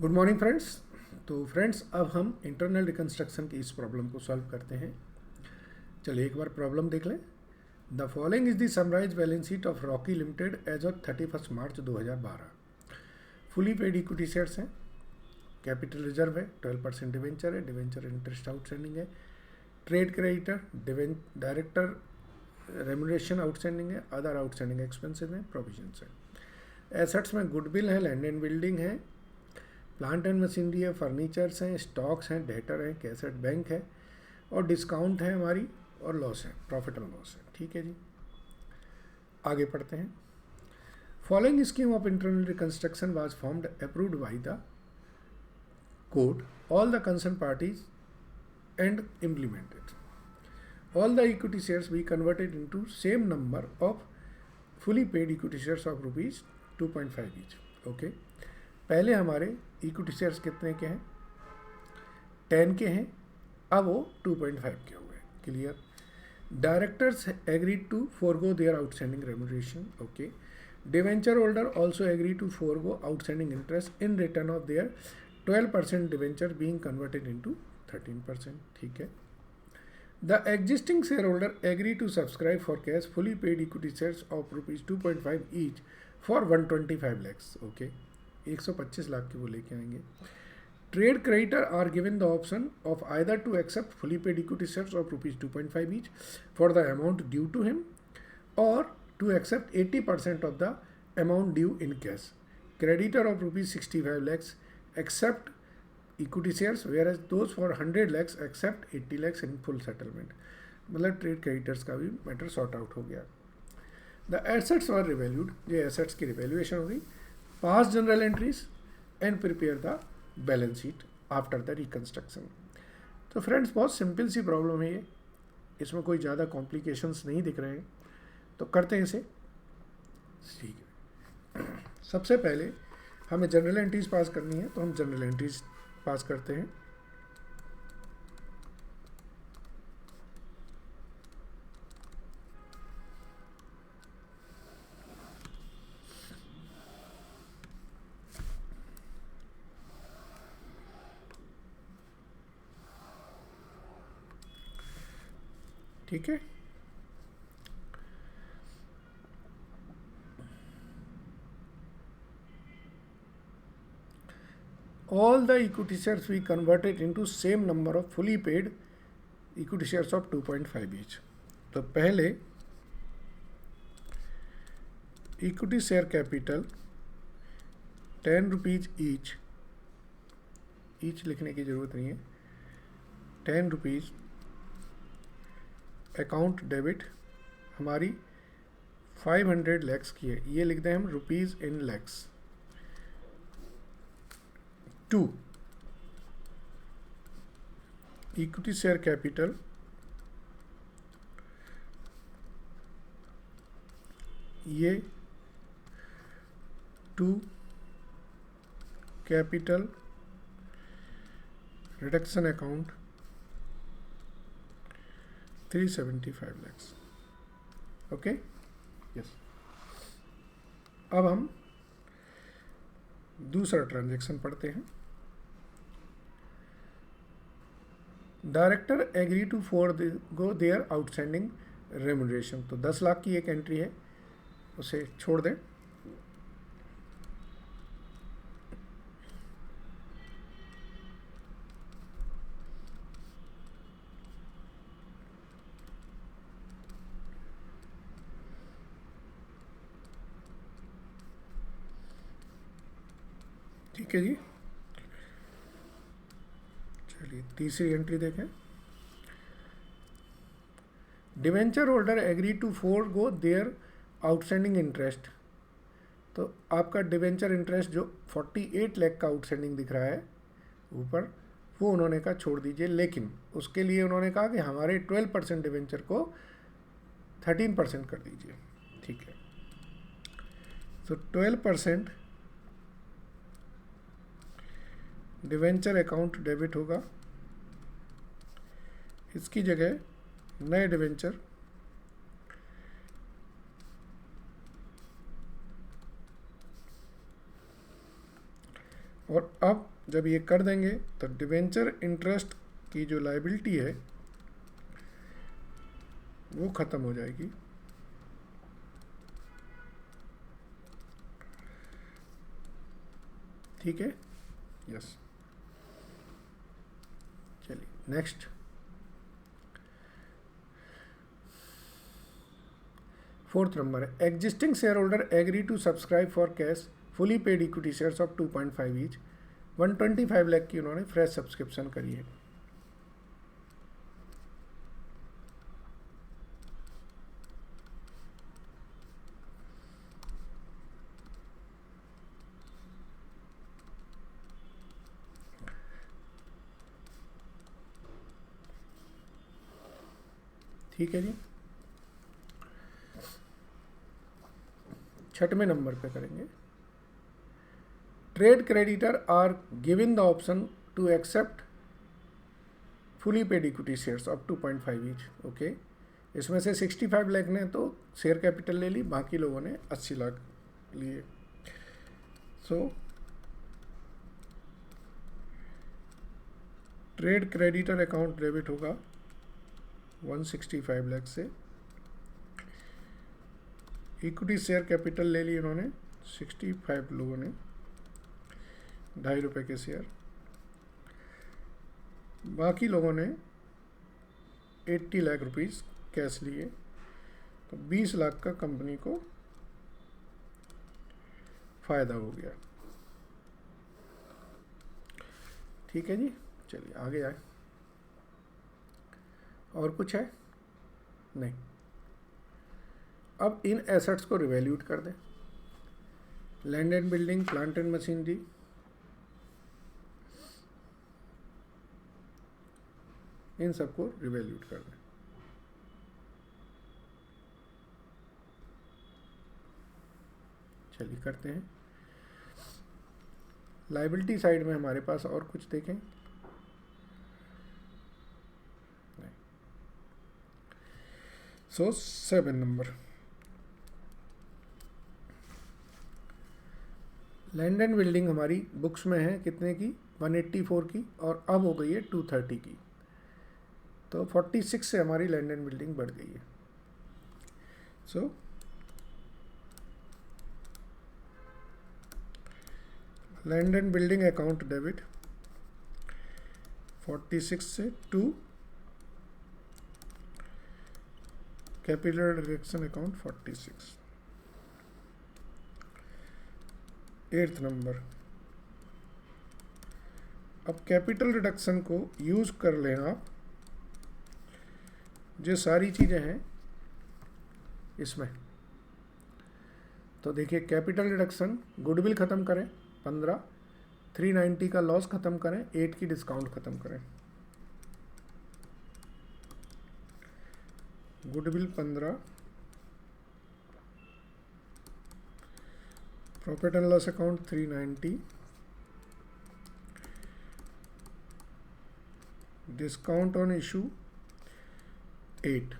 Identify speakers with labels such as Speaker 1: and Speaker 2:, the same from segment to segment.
Speaker 1: Good morning friends. तो friends अब हम इंटरनल रिकंस्ट्रक्शन की इस प्रॉब्लम को सॉल्व करते हैं। चलिए एक बार प्रॉब्लम देख लें। The following is the summarise balance sheet of Rocky limited as of 31 March 2012। Fully paid equity shares हैं, कैपिटल रिजर्व है, 12% डिवेंचर है, डिवेंचर इंटरेस्ट आउटस्टैंडिंग है, trade creditor, director remuneration outstanding है, अदर आउटस्टैंडिंग एक्सपेंसेस हैं, provisions हैं। Assets में goodwill है, land and building है, प्लांट एंड मशीनरी है, फर्नीचर्स हैं, स्टॉक्स हैं, डेटर हैं, कैसेट बैंक है और डिस्काउंट है हमारी और लॉस है, प्रॉफिट एंड लॉस है। ठीक है जी, आगे पढ़ते हैं। Following scheme of internal reconstruction was formed approved by the court, all the concern parties and implemented. All the equity shares we converted into same number of fully paid equity shares of rupees 2.5 each. Okay. पहले हमारे equity shares कितने के हैं? 10 के हैं, अब वो 2.5 के हुए। Clear. Directors agreed to forgo their outstanding remuneration. Okay. Debenture holder also agree to forgo outstanding interest in return of their 12% debenture being converted into 13%। ठीक है। The existing shareholder agree to subscribe for cash fully paid equity shares of rupees 2.5 each for 125 lakhs. Okay, 125 lakh की वो लेके आएंगे। Trade creditor are given the option of either to accept fully paid equity shares of rupees 2.5 each for the amount due to him or to accept 80% of the amount due in cash. Creditor of rupees 65 lakhs accept equity shares, whereas those for 100 lakhs accept 80 lakhs in full settlement. मतलब trade creditors का भी matter sort out हो गया। The assets were revalued, ये assets की revaluation होगी, pass journal entries and prepare the balance sheet after the reconstruction. तो friends बहुत सिंपल सी प्रॉब्लम है ये, इसमें कोई ज़्यादा कॉम्प्लिकेशंस नहीं दिख रहे हैं, तो करते हैं इसे। ठीक है, सबसे पहले हमें जनरल एंट्रीज पास करनी है, तो हम जनरल एंट्रीज पास करते हैं। ठीक है, all the equity shares we converted into same number of fully paid equity shares of 2.5 each. तो पहले equity share capital 10 rupees each, each लिखने की ज़रूरत नहीं है, 10 रुपीज अकाउंट डेबिट हमारी 500 लैक्स की है, ये लिख दें हम rupees in lakhs. 2 equity share capital ये 2 capital reduction account 375 lakhs. Okay, yes. अब हम दूसरा ट्रांजैक्शन पढ़ते हैं। Director agree to go their outstanding remuneration, तो 10 लाख की एक एंट्री है, उसे छोड़ दें। ठीक है जी, चलिए तीसरी एंट्री देखें। Debenture holder agree to go their outstanding interest, तो आपका डिवेंचर इंटरेस्ट जो 48 लाख का आउटस्टैंडिंग दिख रहा है ऊपर, वो उन्होंने कहा छोड़ दीजिए, लेकिन उसके लिए उन्होंने कहा कि हमारे 12% डिवेंचर को 13% कर दीजिए। ठीक है, तो 12% डिवेंचर अकाउंट डेबिट होगा, इसकी जगह नए डिवेंचर और अब जब ये कर देंगे तो डिवेंचर इंटरेस्ट की जो लाइबिलिटी है वो ख़त्म हो जाएगी। ठीक है, यस। चलिए नेक्स्ट, फोर्थ नंबर है existing share holder agree to subscribe for cash fully paid equity shares of 2.5 each. 125 lakh की उन्होंने फ्रेश सब्सक्रिप्शन करी है। ठीक है जी, छठवें नंबर पे करेंगे trade creditor are given the option to accept fully paid equity shares of 2.5 each. Okay, इसमें से 65 लाख ने तो शेयर कैपिटल ले ली, बाकी लोगों ने 80 लाख लिए। So trade creditor account debit होगा 165 लाख से। इक्विटी शेयर कैपिटल ले ली उन्होंने 65 लोगों ने, ₹2.5 के शेयर। बाकी लोगों ने 80 लाख रुपीस कैश लिए, तो 20 लाख का कंपनी को फायदा हो गया। ठीक है जी, चलिए आगे आए। और कुछ है? नहीं। अब इन एसेट्स को रिवैल्यूट कर दें। Land and building, plant and machinery, इन सबको रिवैल्यूट कर दें। चलिए करते हैं। लायबिलिटी साइड में हमारे पास और कुछ देखें, नहीं। सो 7 नंबर, लैंड एंड बिल्डिंग हमारी बुक्स में है कितने की? 184 की, और अब हो गई है 230 की, तो 46 से हमारी लैंड एंड बिल्डिंग बढ़ गई है। So land and building account debit 46 से to capital reduction account 46। 8th number, अब कैपिटल रिडक्शन को यूज कर लें आप, जो सारी चीज़ें हैं इसमें। तो देखिए कैपिटल रिडक्शन, गुडविल ख़त्म करें 15, 390 का लॉस ख़त्म करें, 8 की डिस्काउंट ख़त्म करें। Goodwill 15, profit and loss account 390, discount on issue 8।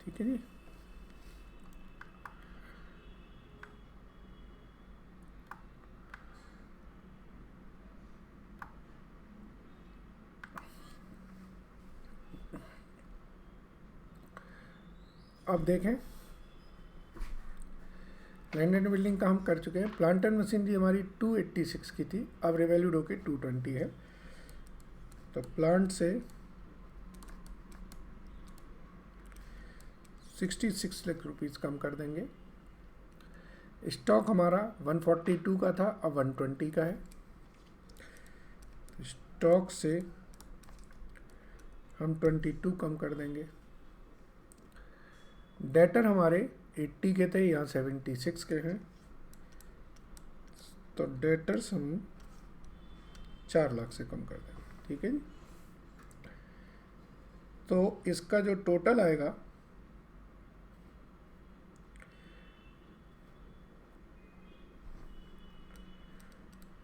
Speaker 1: ठीक है जी, अब देखें लैंड एंड बिल्डिंग का हम कर चुके हैं। प्लांट एंड मशीनरी हमारी 286 की थी, अब रिवैल्यूड होके 220 है। तो प्लांट से 66 लाख रुपीज़ कम कर देंगे। स्टॉक हमारा 142 का था, अब 120 का है। स्टॉक से हम 22 कम कर देंगे। डेटर हमारे 80 के थे, यहाँ 76 के हैं, तो डेटर्स हम 4 लाख से कम कर देंगे। ठीक है जी, तो इसका जो टोटल आएगा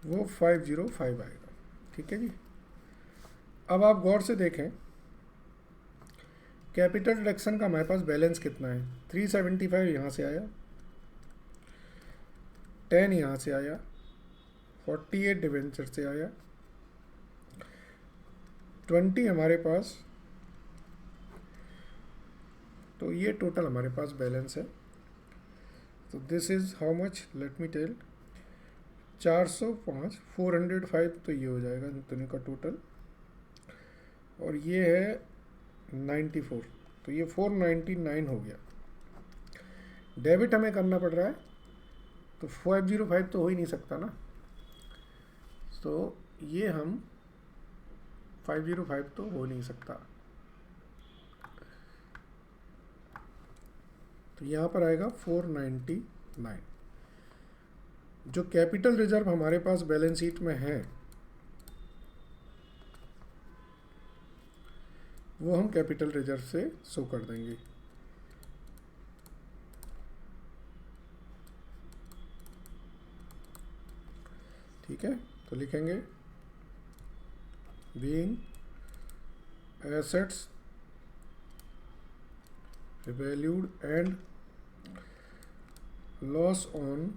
Speaker 1: वो 505 आएगा। ठीक है जी, अब आप गौर से देखें कैपिटल रिडक्शन का हमारे पास बैलेंस कितना है, 375 यहाँ से आया, 10 यहाँ से आया, 48 डिवेंचर से आया, 20 हमारे पास, तो ये टोटल हमारे पास बैलेंस है। तो this is how much, let me tell, 405, 405, तो ये हो जाएगा दोनों का टोटल, और ये है 94, तो ये 499 हो गया। डेबिट हमें करना पड़ रहा है, तो 505 तो हो ही नहीं सकता ना, तो ये हम 505 तो हो नहीं सकता, तो यहाँ पर आएगा 499। जो कैपिटल रिजर्व हमारे पास बैलेंस शीट में है वो हम कैपिटल रिजर्व से शो कर देंगे। ठीक है, तो लिखेंगे being assets revalued and loss on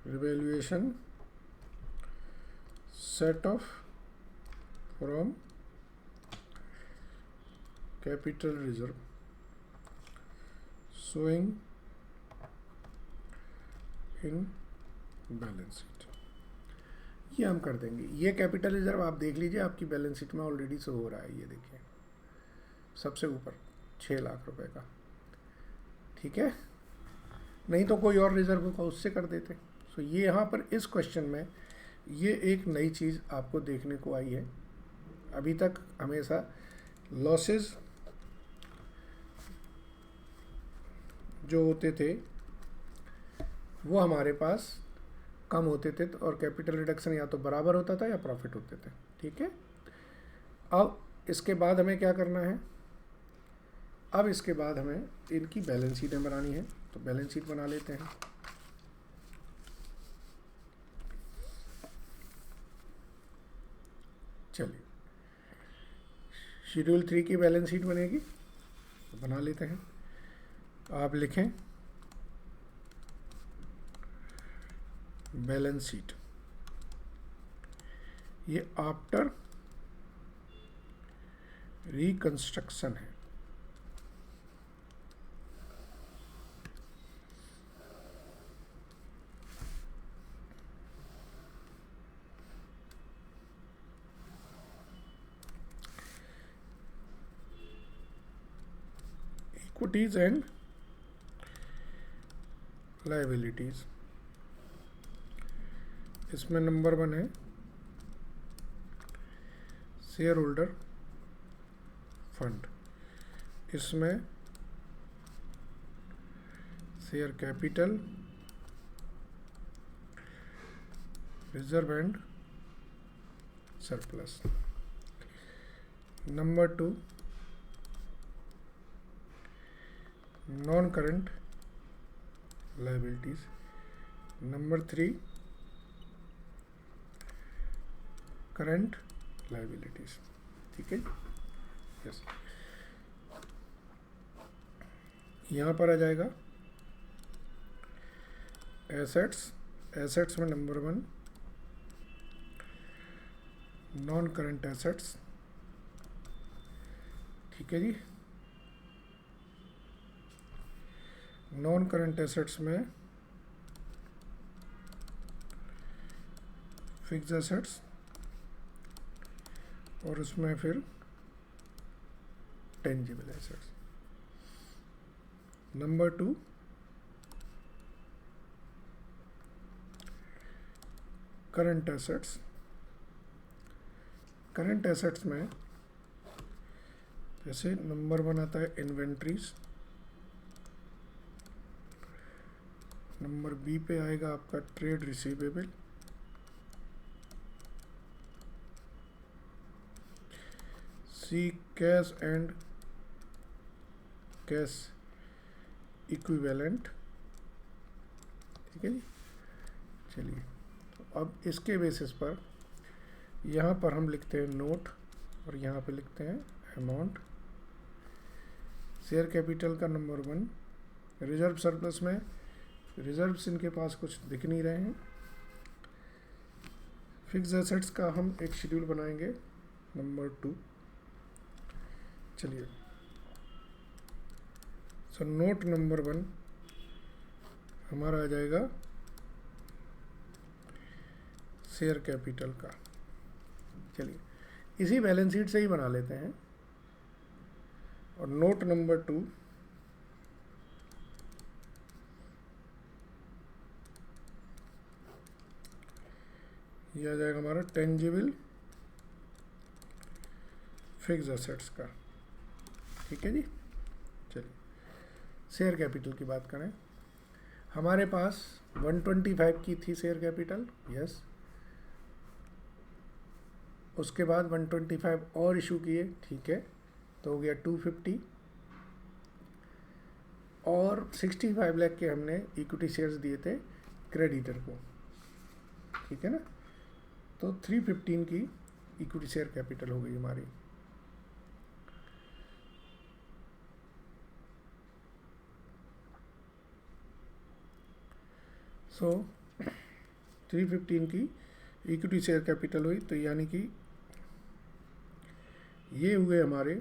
Speaker 1: revaluation set of from capital reserve showing in balance sheet, ये हम कर देंगे। ये कैपिटल रिजर्व आप देख लीजिए, आपकी बैलेंस शीट में ऑलरेडी शो हो रहा है, ये देखिए सबसे ऊपर 6 लाख रुपए का। ठीक है, नहीं तो कोई और रिजर्व होगा उससे कर देते। सो ये यहाँ पर इस क्वेश्चन में ये एक नई चीज़ आपको देखने को आई है। अभी तक हमेशा लॉसेस जो होते थे वो हमारे पास कम होते थे, और कैपिटल रिडक्शन या तो बराबर होता था या प्रॉफिट होते थे। ठीक है, अब इसके बाद हमें क्या करना है, अब इसके बाद हमें इनकी बैलेंस शीटें बनानी है, तो बैलेंस शीट बना लेते हैं। चलिए, शेड्यूल 3 की बैलेंस शीट बनेगी, तो बना लेते हैं। आप लिखें बैलेंस शीट, ये आफ्टर रिकंस्ट्रक्शन है। इक्विटीज एंड लायबिलिटीज, इसमें नंबर 1 है शेयर होल्डर फंड, इसमें share capital, reserve and surplus. Number 2 non current liabilities. Number 3 current liabilities. ठीक है, यस, यहाँ पर आ जाएगा एसेट्स, एसेट्स में नंबर 1 नॉन करंट एसेट्स। ठीक है जी, नॉन करंट एसेट्स में फिक्स एसेट्स, और उसमें फिर tangible assets. Number 2 current assets, current assets में जैसे नंबर 1 आता है इन्वेंट्रीज, नंबर बी पे आएगा आपका trade receivable, C cash and cash equivalent. ठीक है जी, चलिए, तो अब इसके बेसिस पर यहाँ पर हम लिखते हैं नोट और यहाँ पे लिखते हैं अमाउंट। शेयर कैपिटल का नंबर 1। रिजर्व सरप्लस में रिजर्व्स इनके पास कुछ दिख नहीं रहे हैं। फिक्स एसेट्स का हम एक शेड्यूल बनाएंगे नंबर 2। चलिए, सो नोट नंबर 1 हमारा आ जाएगा शेयर कैपिटल का। चलिए, इसी बैलेंस शीट से ही बना लेते हैं। और नोट नंबर 2 ये आ जाएगा हमारा टेंजिबल फिक्स एसेट्स का। ठीक है जी। चलिए, शेयर कैपिटल की बात करें। हमारे पास 125 की थी शेयर कैपिटल, यस। उसके बाद 125 और इशू किए, ठीक है, तो हो गया 250। और 65 लाख के हमने इक्विटी शेयर्स दिए थे क्रेडिटर को, ठीक है ना। तो 315 की इक्विटी शेयर कैपिटल हो गई हमारी। सो 315 की इक्विटी शेयर कैपिटल हुई, तो यानी कि ये हुए हमारे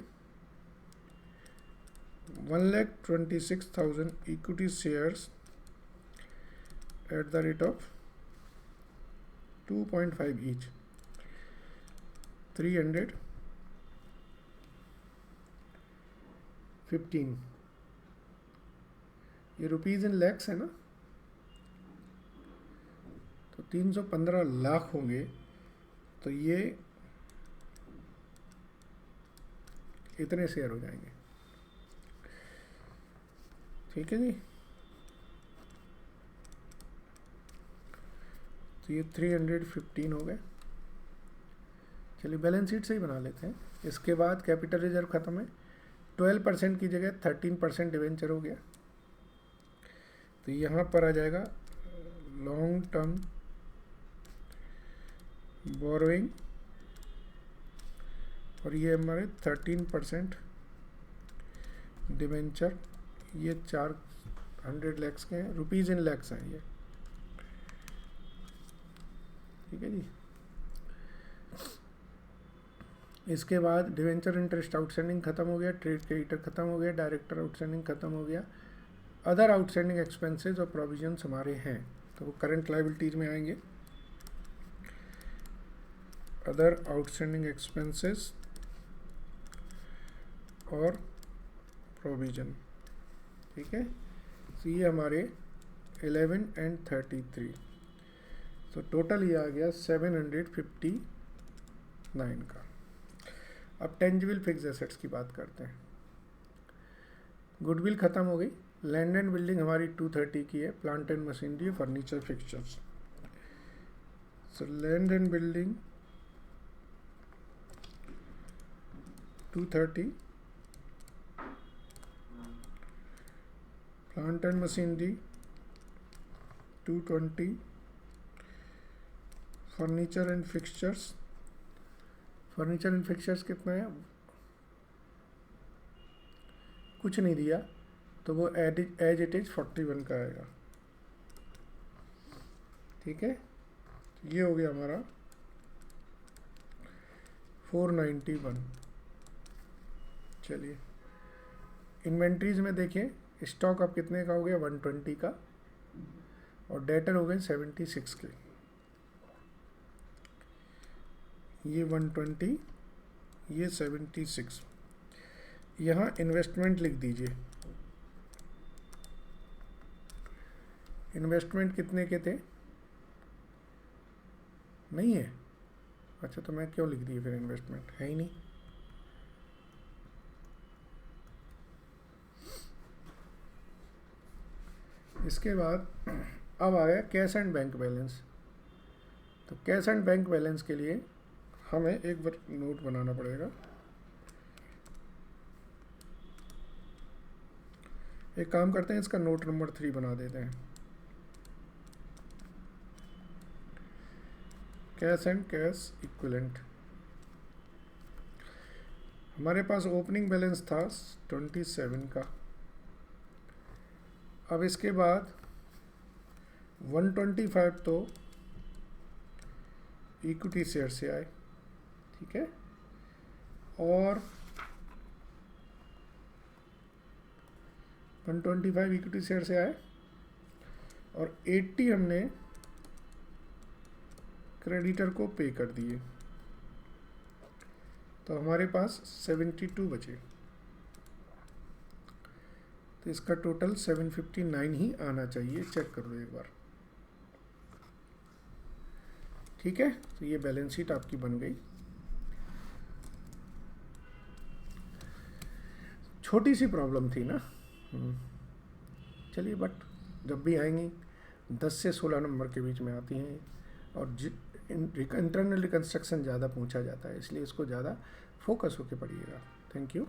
Speaker 1: 1,26,000 equity shares at the rate of 2.5 each, 315। ये रुपीज़ इन लैक्स है ना, तो 315 लाख होंगे, तो ये इतने शेयर हो जाएंगे। ठीक है जी। तो ये 315 हो गए। चलिए, बैलेंस शीट से ही बना लेते हैं। इसके बाद कैपिटल रिजर्व खत्म है। 12% की जगह 13% डिवेंचर हो गया। तो यहाँ पर आ जाएगा लॉन्ग टर्म बोरोइंग, और ये हमारे 13% डिवेंचर। ये 400 लैक्स के हैं, रुपीज़ इन लैक्स हैं ये। ठीक है जी। इसके बाद डिवेंचर इंटरेस्ट आउटस्टैंडिंग खत्म हो गया, ट्रेड क्रेडिटर खत्म हो गया, डायरेक्टर आउटस्टैंडिंग खत्म हो गया। अदर आउटस्टैंडिंग एक्सपेंसेस और प्रोविजंस हमारे हैं, तो वो करंट लायबिलिटीज़ में आएंगे। अदर आउटस्टैंडिंग एक्सपेंसेस और प्रोविजन, ठीक है। तो ये हमारे 11 एंड 33, तो टोटल ये आ गया 759 का। अब टेंजिबल फिक्स एसेट्स की बात करते हैं। गुडविल खत्म हो गई। लैंड एंड बिल्डिंग हमारी 230 की है, plant and machinery, furniture, fixtures. So land and building 230, plant and machinery 220, furniture and fixtures, furniture and fixtures कितना है, कुछ नहीं दिया, तो वो एज इट इज 41 का आएगा। ठीक है, ये हो गया हमारा 491। चलिए, इन्वेंट्रीज में देखिए, स्टॉक अब कितने का हो गया, 120 का, और डेटर हो गए 76 के। ये 120, ये 76। यहाँ इन्वेस्टमेंट लिख दीजिए। इन्वेस्टमेंट कितने के थे, नहीं है, अच्छा, तो मैं क्यों लिख दिए फिर, इन्वेस्टमेंट है ही नहीं। इसके बाद अब आ गया कैश एंड बैंक बैलेंस। तो कैश एंड बैंक बैलेंस के लिए हमें एक बार नोट बनाना पड़ेगा। एक काम करते हैं, इसका नोट नंबर 3 बना देते हैं। Cash and cash equivalent. हमारे पास ओपनिंग बैलेंस था 27 का। अब इसके बाद 125 तो इक्विटी शेयर से आए, ठीक है, और 125 इक्विटी शेयर से आए और 80 हमने क्रेडिटर को पे कर दिए, तो हमारे पास 72 बचे। तो इसका टोटल 759 ही आना चाहिए, चेक कर दो एक बार। ठीक है, तो ये बैलेंस शीट आपकी बन गई। छोटी सी प्रॉब्लम थी ना, चलिए, बट जब भी आएंगी 10 से 16 नंबर के बीच में आती हैं, और इंटरनल रिकंस्ट्रक्शन ज़्यादा पूछा जाता है, इसलिए इसको ज़्यादा फोकस होकर पढ़िएगा। Thank you.